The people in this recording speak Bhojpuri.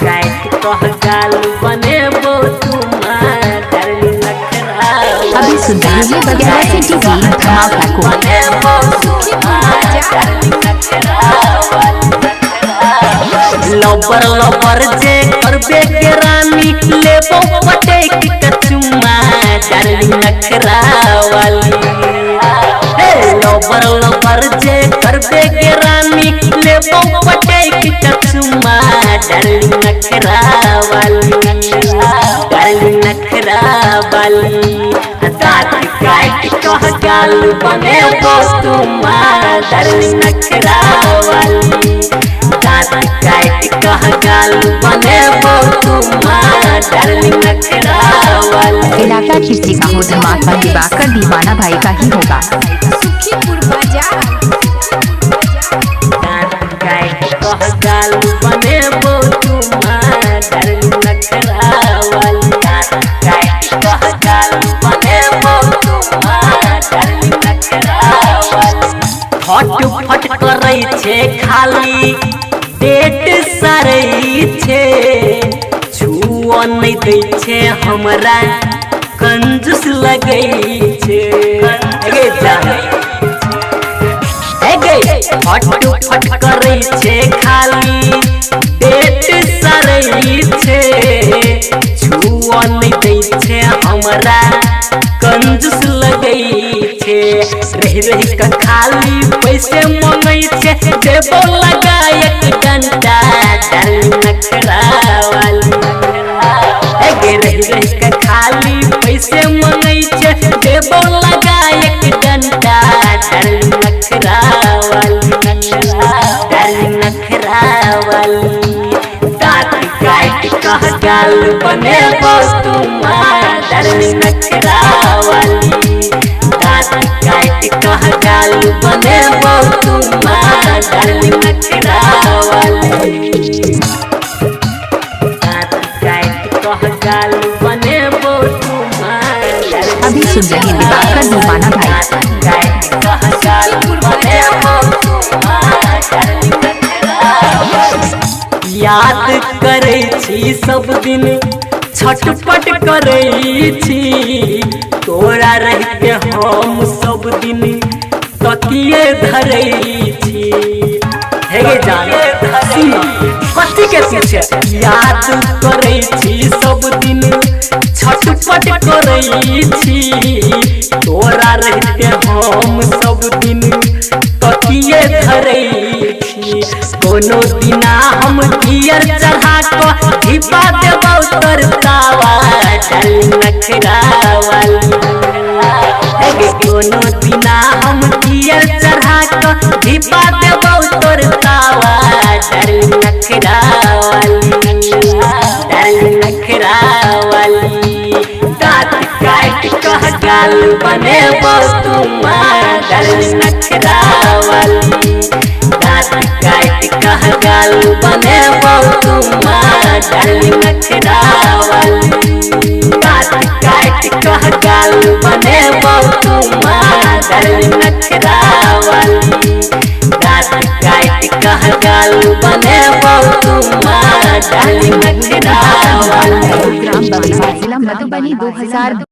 काट कह गाल बने वो तुम्हार नखरा। अभी सुन रहे हैं बगैर सिटी की धमाका को। लबर लबर जे करबे के रानी लेबो पटेक के चुम्मा डार्लिंग नखरा वाली। लबर लबर जे करबे के रानी लेबो पटेक के चुम्मा डार्लिंग नखरा वाली। डार्लिंग नखरा वाली दांत काट कह गाल बने वो तुम्हार डार्लिंग नखरा वाली। दांत काट कह गाल बने वो तुम्हार डार्लिंग नखरा वाली। इलाका किसी का हो धमाका दिवाकर दीवाना भाई का ही होगा। सुखीपुर बाजार। दांत काट कह गाल बने वो तुम्हार डार्लिंग नखरा वाली। दांत काट कह गाल बने वो तुम्हार डार्लिंग नखरा वाली। फट फट करै छे खाली पेट सरै छे छुओ नहीं दै छे हमरा कंजूस लगै छे। गे जाने गे फट फट करै छे खाली पेट सरै छे छुओ नहीं दै छे हमरा कंजूस लगै छे। रह रह के खाली पैसे मंगै छे देबो लगा एक घंटा डार्लिंग नखरा वाली। गे रह रह के खाली पैसे मंगै छे देबो लगा एक घंटा डार्लिंग नखरा वाली। डार्लिंग नखरा वाली दांत काट कह गाल बने वो तुम्हार डार्लिंग नखरा वाली। दांत काट कह गाल बने वो तुम्हार डार्लिंग नखरा वाली। दांत काट कह गाल बने वो तुम्हार। अभी सुन रहे हैं दिवाकर दीवाना भाई। काट कह गाल बने वो तुम्हार डार्लिंग नखरा वाली। याद करै छी सब दिन छटपट करै छी तोरा रहते हम सब दिन तकिए धरै छी। हे गे जाने कथी के पीछे याद करै छी सब दिन छटपट करै छी तोरा रहते हम सब दिन तकिए धरै छी। कोनो दिना हम गियर चढ़ा के धिपा देबौ तोर तावा डार्लिंग नखरा वाली। कोनो दिना हम गियर चढ़ा के धिपा देबौ तोर तावा डार्लिंग नखरा वाली। डार्लिंग नखरा वाली दांत काट कह गाल बने वो तुम्हार डार्लिंग नखरा वाली। दांत काट कह गाल बने वो तुम्हार डार्लिंग नखरा वाली। दांत काट कह गाल बने वो तुम्हार डार्लिंग नखरा वाली। दांत काट कह गाल बने वो तुम्हार डार्लिंग नखरा वाली। ग्राम बगहा जिला मधुबनी 2002।